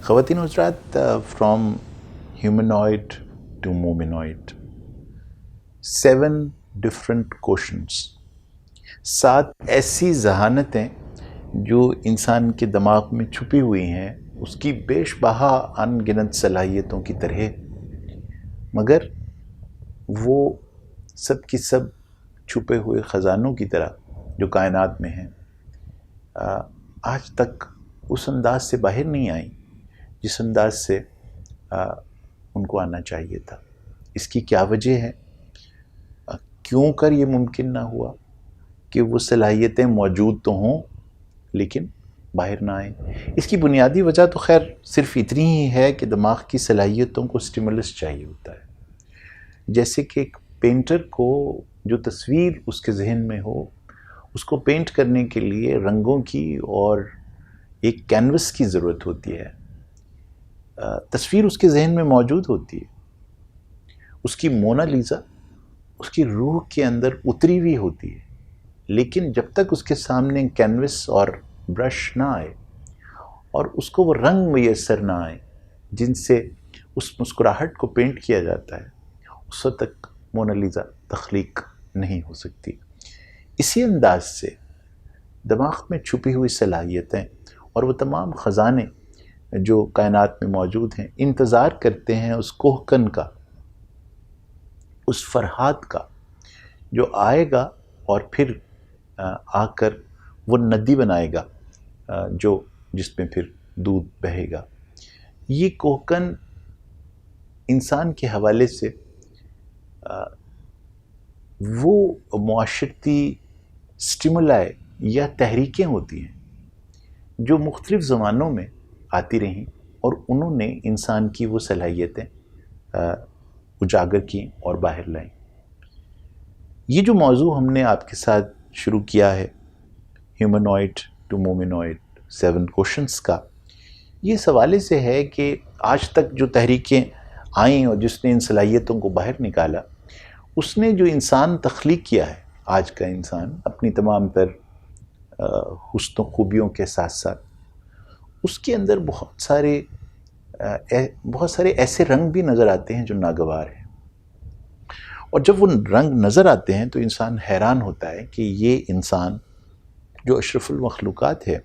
خواتین حضرات، from ہیومنوائڈ to مومنوائڈ، 7 different cushions, 7 ایسی ذہانتیں جو انسان کے دماغ میں چھپی ہوئی ہیں، اس کی بیش بہا ان گنت صلاحیتوں کی طرح، مگر وہ سب کی سب چھپے ہوئے خزانوں کی طرح جو کائنات میں ہیں، آج تک اس انداز سے باہر نہیں آئیں جس انداز سے ان کو آنا چاہیے تھا۔ اس کی کیا وجہ ہے؟ کیوں کر یہ ممکن نہ ہوا کہ وہ صلاحیتیں موجود تو ہوں لیکن باہر نہ آئیں؟ اس کی بنیادی وجہ تو خیر صرف اتنی ہی ہے کہ دماغ کی صلاحیتوں کو سٹیمولس چاہیے ہوتا ہے۔ جیسے کہ ایک پینٹر کو جو تصویر اس کے ذہن میں ہو، اس کو پینٹ کرنے کے لیے رنگوں کی اور ایک کینوس کی ضرورت ہوتی ہے۔ تصویر اس کے ذہن میں موجود ہوتی ہے، اس کی مونا لیزا اس کی روح کے اندر اتری ہوئی ہوتی ہے، لیکن جب تک اس کے سامنے کینوس اور برش نہ آئے اور اس کو وہ رنگ میسر نہ آئے جن سے اس مسکراہٹ کو پینٹ کیا جاتا ہے، اس وقت تک مونا لیزا تخلیق نہیں ہو سکتی۔ اسی انداز سے دماغ میں چھپی ہوئی صلاحیتیں اور وہ تمام خزانے جو کائنات میں موجود ہیں انتظار کرتے ہیں اس کوہکن کا، اس فرہاد کا جو آئے گا اور پھر آ کر وہ ندی بنائے گا جس میں پھر دودھ بہے گا۔ یہ کوہکن انسان کے حوالے سے وہ معاشرتی سٹیمولائی یا تحریکیں ہوتی ہیں جو مختلف زمانوں میں آتی رہیں اور انہوں نے انسان کی وہ صلاحیتیں اجاگر کیں اور باہر لائیں۔ یہ جو موضوع ہم نے آپ کے ساتھ شروع کیا ہے، ہیومنوائڈ ٹو مومنوائڈ 7 کوشنز کا، یہ اس حوالے سے ہے کہ آج تک جو تحریکیں آئیں اور جس نے ان صلاحیتوں کو باہر نکالا، اس نے جو انسان تخلیق کیا ہے، آج کا انسان اپنی تمام تر حسن و خوبیوں کے ساتھ ساتھ اس کے اندر بہت سارے ایسے رنگ بھی نظر آتے ہیں جو ناگوار ہیں، اور جب وہ رنگ نظر آتے ہیں تو انسان حیران ہوتا ہے کہ یہ انسان جو اشرف المخلوقات ہے،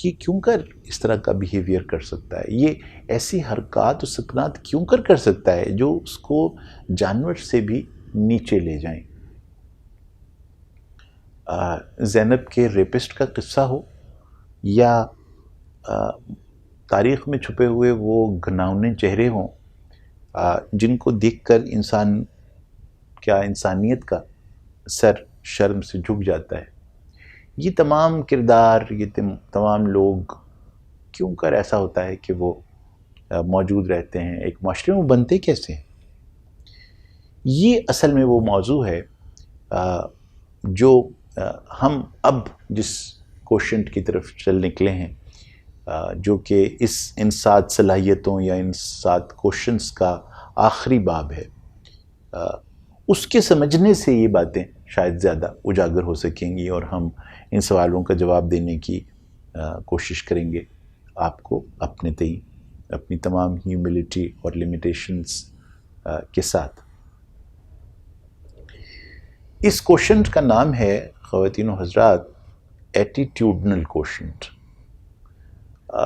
یہ کیوں کر اس طرح کا بیہیویئر کر سکتا ہے، یہ ایسی حرکات و سکنات کیوں کر سکتا ہے جو اس کو جانور سے بھی نیچے لے جائیں۔ زینب کے ریپسٹ کا قصہ ہو یا تاریخ میں چھپے ہوئے وہ گھناؤنے چہرے ہوں جن کو دیکھ کر انسانیت کا سر شرم سے جھک جاتا ہے، یہ تمام کردار، یہ تمام لوگ کیوں کر ایسا ہوتا ہے کہ وہ موجود رہتے ہیں، ایک معاشرے میں بنتے کیسے ہیں؟ یہ اصل میں وہ موضوع ہے جو ہم اب جس کوشنٹ کی طرف چل نکلے ہیں، جو کہ ان 7 صلاحیتوں یا ان 7 کوشنز کا آخری باب ہے، اس کے سمجھنے سے یہ باتیں شاید زیادہ اجاگر ہو سکیں گی اور ہم ان سوالوں کا جواب دینے کی کوشش کریں گے آپ کو اپنے تئیں اپنی تمام ہیوملٹی اور لیمیٹیشنز کے ساتھ۔ اس کوشنٹ کا نام ہے خواتین و حضرات ایٹیٹیوڈنل کوشنٹ۔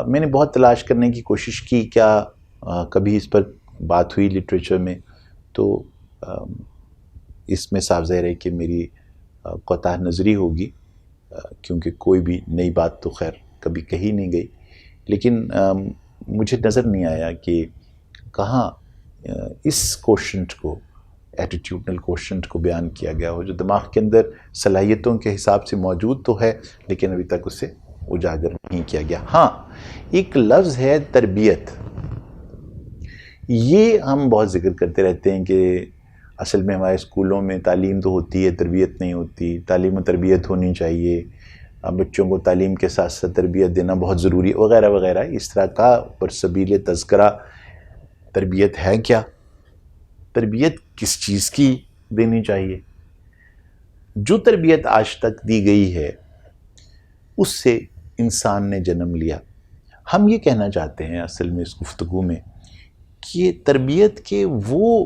میں نے بہت تلاش کرنے کی کوشش کی، کیا کبھی اس پر بات ہوئی لٹریچر میں، تو اس میں صاف ظاہر ہے کہ میری قطع نظری ہوگی، کیونکہ کوئی بھی نئی بات تو خیر کبھی کہی نہیں گئی، لیکن مجھے نظر نہیں آیا کہ کہاں اس کوشنٹ کو، ایٹیٹیوڈنل کوشنٹ کو بیان کیا گیا ہو، جو دماغ کے اندر صلاحیتوں کے حساب سے موجود تو ہے لیکن ابھی تک اسے اجاگر نہیں کیا گیا۔ ہاں، ایک لفظ ہے تربیت۔ یہ ہم بہت ذکر کرتے رہتے ہیں کہ اصل میں ہمارے اسکولوں میں تعلیم تو ہوتی ہے، تربیت نہیں ہوتی، تعلیم و تربیت ہونی چاہیے، بچوں کو تعلیم کے ساتھ ساتھ تربیت دینا بہت ضروری ہے، وغیرہ وغیرہ اس طرح کا پر سبیل تذکرہ۔ تربیت ہے کیا؟ تربیت کس چیز کی دینی چاہیے؟ جو تربیت آج تک دی گئی ہے اس سے انسان نے جنم لیا، ہم یہ کہنا چاہتے ہیں اصل میں اس گفتگو میں کہ تربیت کے وہ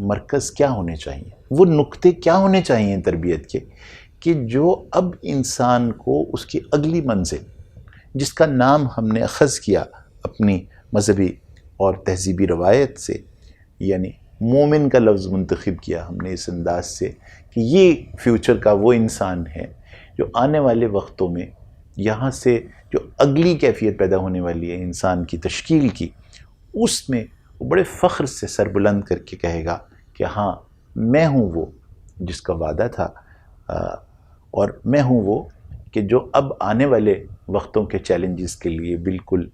مرکز کیا ہونے چاہیے، وہ نقطے کیا ہونے چاہیے تربیت کے کہ جو اب انسان کو اس کی اگلی منزل، جس کا نام ہم نے اخذ کیا اپنی مذہبی اور تہذیبی روایت سے، یعنی مومن کا لفظ منتخب کیا ہم نے اس انداز سے کہ یہ فیوچر کا وہ انسان ہے جو آنے والے وقتوں میں یہاں سے جو اگلی کیفیت پیدا ہونے والی ہے انسان کی تشکیل کی، اس میں وہ بڑے فخر سے سر بلند کر کے کہے گا کہ ہاں میں ہوں وہ جس کا وعدہ تھا، اور میں ہوں وہ کہ جو اب آنے والے وقتوں کے چیلنجز کے لیے بالکل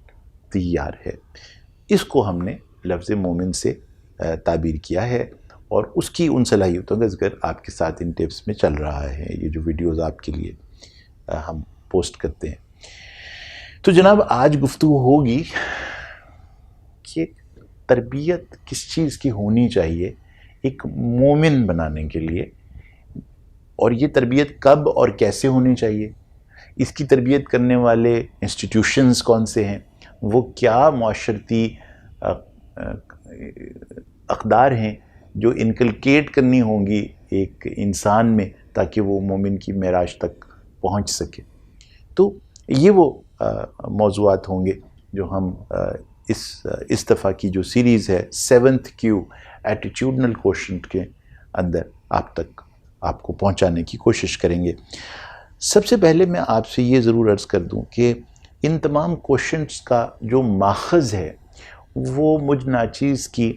تیار ہے۔ اس کو ہم نے لفظ مومن سے تعبیر کیا ہے، اور اس کی ان صلاحیتوں کا ذکر آپ کے ساتھ ان ٹپس میں چل رہا ہے، یہ جو ویڈیوز آپ کے لیے ہم پوسٹ کرتے ہیں۔ تو جناب آج گفتگو ہوگی کہ تربیت کس چیز کی ہونی چاہیے ایک مومن بنانے کے لیے، اور یہ تربیت کب اور کیسے ہونی چاہیے، اس کی تربیت کرنے والے انسٹیٹیوشنز کون سے ہیں، وہ کیا معاشرتی اقدار ہیں جو انکلکیٹ کرنی ہوں گی ایک انسان میں تاکہ وہ مومن کی معراج تک پہنچ سکے۔ تو یہ وہ موضوعات ہوں گے جو ہم اس دفعہ کی جو سیریز ہے 7th Q ایٹیٹیوڈنل کوشنٹ کے اندر آپ کو پہنچانے کی کوشش کریں گے۔ سب سے پہلے میں آپ سے یہ ضرور عرض کر دوں کہ ان تمام کوشنٹس کا جو ماخذ ہے وہ مجھ ناچیز کی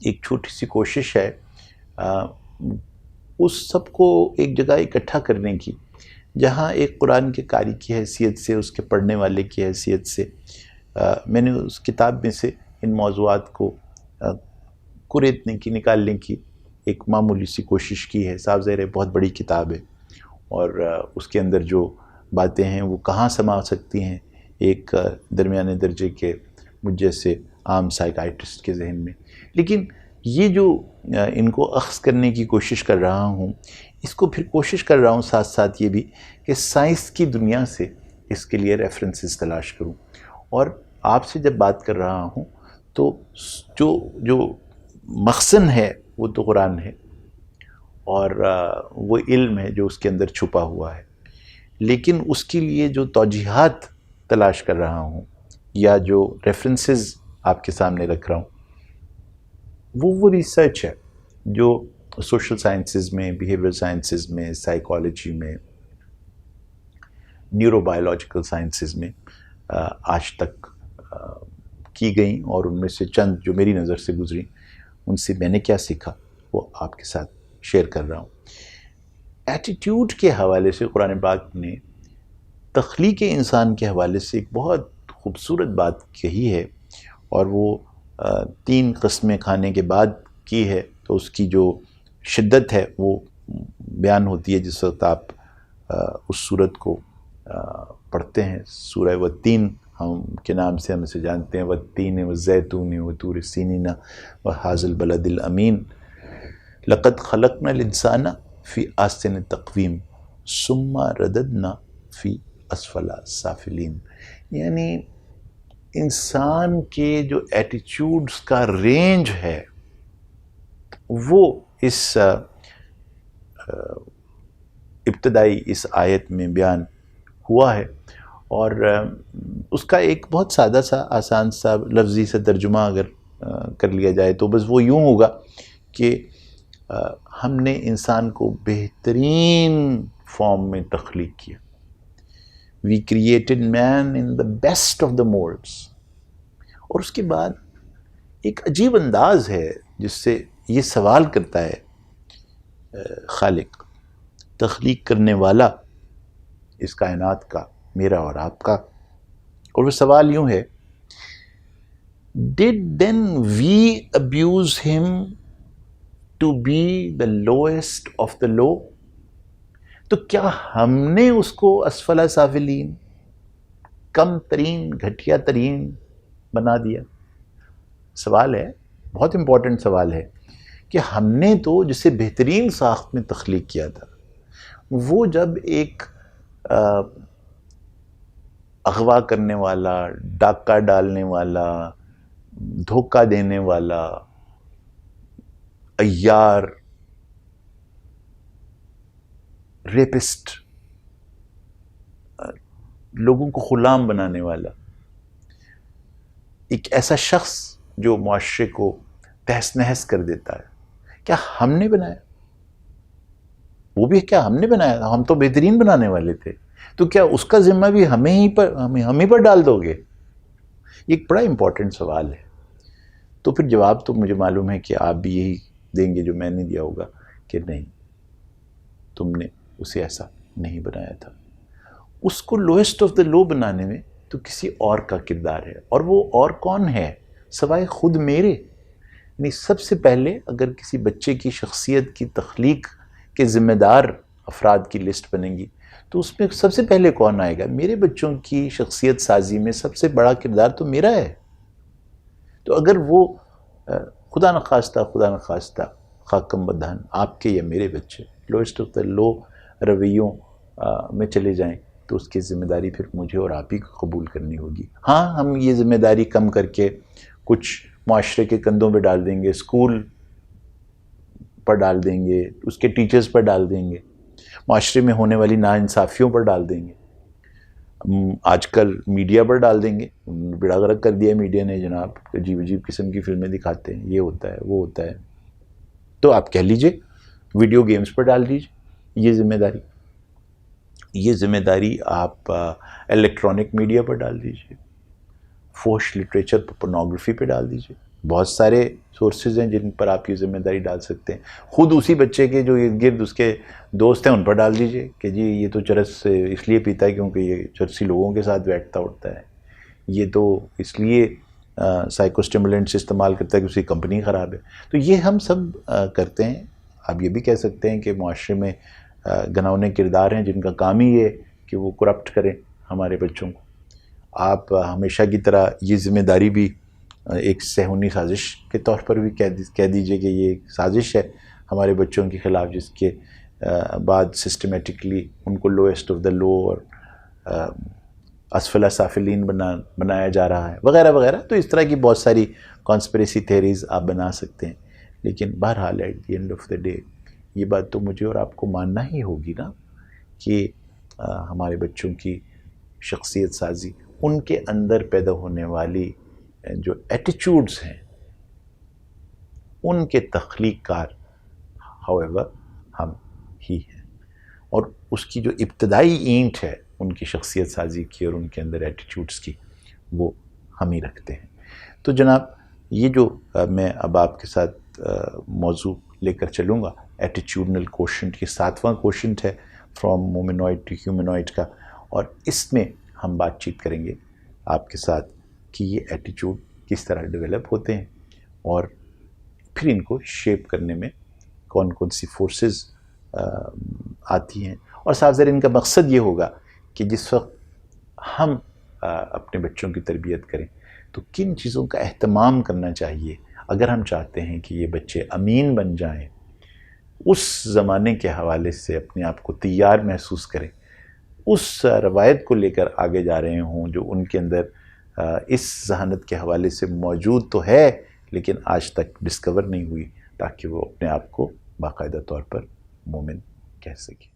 ایک چھوٹی سی کوشش ہے اس سب کو ایک جگہ اکٹھا کرنے کی، جہاں ایک قرآن کے قاری کی حیثیت سے، اس کے پڑھنے والے کی حیثیت سے میں نے اس کتاب میں سے ان موضوعات کو کریدنے کی، نکالنے کی ایک معمولی سی کوشش کی ہے۔ صاف ظاہر ہے بہت بڑی کتاب ہے، اور اس کے اندر جو باتیں ہیں وہ کہاں سما سکتی ہیں ایک درمیانے درجے کے مجھ جیسے عام سائیکائٹرسٹ کے ذہن میں، لیکن یہ جو ان کو اخذ کرنے کی کوشش کر رہا ہوں، اس کو پھر کوشش کر رہا ہوں ساتھ ساتھ یہ بھی کہ سائنس کی دنیا سے اس کے لیے ریفرنسز تلاش کروں، اور آپ سے جب بات کر رہا ہوں تو جو مخزن ہے وہ تو قرآن ہے، اور وہ علم ہے جو اس کے اندر چھپا ہوا ہے، لیکن اس کے لیے جو توجیہات تلاش کر رہا ہوں یا جو ریفرنسز آپ کے سامنے رکھ رہا ہوں وہ ریسرچ ہے جو سوشل سائنسز میں، بیہیویئر سائنسز میں، سائیکالوجی میں، نیورو بایولوجیکل سائنسز میں آج تک کی گئیں، اور ان میں سے چند جو میری نظر سے گزری ان سے میں نے کیا سیکھا وہ آپ کے ساتھ شیئر کر رہا ہوں۔ ایٹیٹیوڈ کے حوالے سے قرآن پاک نے تخلیق انسان کے حوالے سے ایک بہت خوبصورت بات کہی ہے، اور وہ 3 قسمیں کھانے کے بعد کی ہے، تو اس کی جو شدت ہے وہ بیان ہوتی ہے جس وقت آپ اس سورت کو پڑھتے ہیں۔ سورہ والتین ہم کے نام سے ہم اسے جانتے ہیں، والتین والزیتون وطور سینین وہذا البلد الامین لقد خلقنا الانسان فی احسن تقویم ثم رددنا فی اسفل سافلین، یعنی انسان کے جو ایٹیچیوڈز کا رینج ہے وہ اس ابتدائی اس آیت میں بیان ہوا ہے، اور اس کا ایک بہت سادہ سا آسان سا لفظی سے ترجمہ اگر کر لیا جائے تو بس وہ یوں ہوگا کہ ہم نے انسان کو بہترین فارم میں تخلیق کیا۔ We created man in the best of the molds۔ اور اس کے بعد ایک عجیب انداز ہے جس سے یہ سوال کرتا ہے خالق، تخلیق کرنے والا اس کائنات کا، میرا اور آپ کا، اور وہ سوال یوں ہے Did then we abuse him to be the lowest of the low؟ تو کیا ہم نے اس کو اسفل سافلین، کم ترین، گھٹیا ترین بنا دیا؟ سوال ہے، بہت امپورٹنٹ سوال ہے کہ ہم نے تو جسے بہترین ساخت میں تخلیق کیا تھا، وہ جب ایک اغوا کرنے والا، ڈاکہ ڈالنے والا، دھوکہ دینے والا، عیار، ریپسٹ، لوگوں کو غلام بنانے والا، ایک ایسا شخص جو معاشرے کو تہس نہس کر دیتا ہے، کیا ہم نے بنایا؟ وہ بھی کیا ہم نے بنایا؟ ہم تو بہترین بنانے والے تھے، تو کیا اس کا ذمہ بھی ہم ہی پر ڈال دو گے؟ یہ ایک بڑا امپورٹنٹ سوال ہے. تو پھر جواب تو مجھے معلوم ہے کہ آپ بھی یہی دیں گے جو میں نے دیا ہوگا کہ نہیں، تم نے اسے ایسا نہیں بنایا تھا. اس کو لوئسٹ آف دا لو بنانے میں تو کسی اور کا کردار ہے، اور وہ اور کون ہے سوائے خود میرے؟ یعنی سب سے پہلے اگر کسی بچے کی شخصیت کی تخلیق کے ذمہ دار افراد کی لسٹ بنے گی تو اس میں سب سے پہلے کون آئے گا؟ میرے بچوں کی شخصیت سازی میں سب سے بڑا کردار تو میرا ہے. تو اگر وہ خدا نخواستہ خاکم بدہن آپ کے یا میرے بچے لوئسٹ آف دا لو رویوں میں چلے جائیں تو اس کی ذمہ داری پھر مجھے اور آپ ہی کو قبول کرنی ہوگی. ہاں، ہم یہ ذمہ داری کم کر کے کچھ معاشرے کے کندھوں پہ ڈال دیں گے، اسکول پر ڈال دیں گے، اس کے ٹیچرز پر ڈال دیں گے، معاشرے میں ہونے والی ناانصافیوں پر ڈال دیں گے، آج کل میڈیا پر ڈال دیں گے. بڑا غرق کر دیا میڈیا نے جناب، عجیب عجیب قسم کی فلمیں دکھاتے ہیں، یہ ہوتا ہے وہ ہوتا ہے. تو آپ کہہ لیجئے ویڈیو گیمز پر ڈال دیجئے یہ ذمہ داری آپ الیکٹرانک میڈیا پر ڈال دیجئے، فوش لٹریچر پر، پورنوگرافی پہ ڈال دیجئے. بہت سارے سورسز ہیں جن پر آپ یہ ذمہ داری ڈال سکتے ہیں. خود اسی بچے کے جو ارد گرد اس کے دوست ہیں ان پر ڈال دیجئے کہ جی یہ تو چرس اس لیے پیتا ہے کیونکہ یہ چرسی لوگوں کے ساتھ بیٹھتا اٹھتا ہے، یہ تو اس لیے سائیکو اسٹیمولنٹس استعمال کرتا ہے کہ اس کی کمپنی خراب ہے. تو یہ ہم سب کرتے ہیں. آپ یہ بھی کہہ سکتے ہیں کہ معاشرے میں گھناؤنے کردار ہیں جن کا کام ہی یہ کہ وہ کرپٹ کریں ہمارے بچوں کو. آپ ہمیشہ کی طرح یہ ذمہ داری بھی ایک صہیونی سازش کے طور پر بھی کہہ دیجئے کہ یہ ایک سازش ہے ہمارے بچوں کے خلاف، جس کے بعد سسٹمیٹکلی ان کو لوئسٹ آف دا لو اور اسفل سافلین بنایا جا رہا ہے وغیرہ وغیرہ. تو اس طرح کی بہت ساری کانسپریسی تھیریز آپ بنا سکتے ہیں. لیکن بہرحال at the end of the day یہ بات تو مجھے اور آپ کو ماننا ہی ہوگی نا کہ ہمارے بچوں کی شخصیت سازی، ان کے اندر پیدا ہونے والی جو ایٹیچیوڈز ہیں ان کے تخلیق کار however ہم ہی ہیں، اور اس کی جو ابتدائی اینٹ ہے ان کی شخصیت سازی کی اور ان کے اندر ایٹیچیوڈز کی وہ ہم ہی رکھتے ہیں. تو جناب یہ جو میں اب آپ کے ساتھ موضوع لے کر چلوں گا، ایٹیچیوڈنل کوشنٹ، یہ 7واں کوشنٹ ہے فرام مومنوائڈ ٹو ہیومنوائڈ کا، اور اس میں ہم بات چیت کریں گے آپ کے ساتھ کہ یہ ایٹیچیوڈ کس طرح ڈیولپ ہوتے ہیں اور پھر ان کو شیپ کرنے میں کون کون سی فورسز آتی ہیں. اور ساتھ ان کا مقصد یہ ہوگا کہ جس وقت ہم اپنے بچوں کی تربیت کریں تو کن چیزوں کا اہتمام کرنا چاہیے اگر ہم چاہتے ہیں کہ یہ بچے امین بن جائیں، اس زمانے کے حوالے سے اپنے آپ کو تیار محسوس کریں، اس روایت کو لے کر آگے جا رہے ہوں جو ان کے اندر اس ذہانت کے حوالے سے موجود تو ہے لیکن آج تک ڈسکور نہیں ہوئی، تاکہ وہ اپنے آپ کو باقاعدہ طور پر مومن کہہ سکیں.